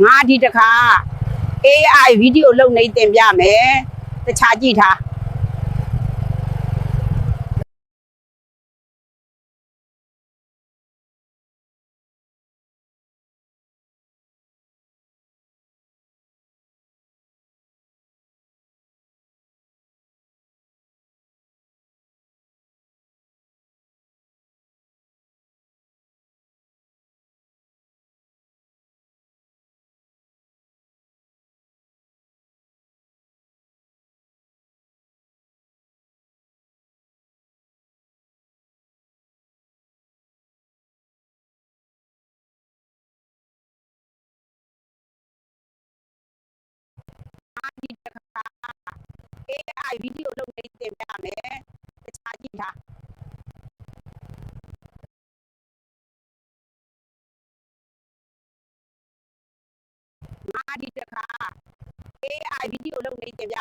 ငါဒီတခါ AI ဗီဒီယိုလုပ်နေတင်ပြမယ်တခြားကြည့်ထားAI ဗီဒီယိုလုပ်နေတင်ပြမယ်တခြားကြည့်ထားငါဒီတခါ AI ဗီဒီယိုလုပ်နေတင်ပြ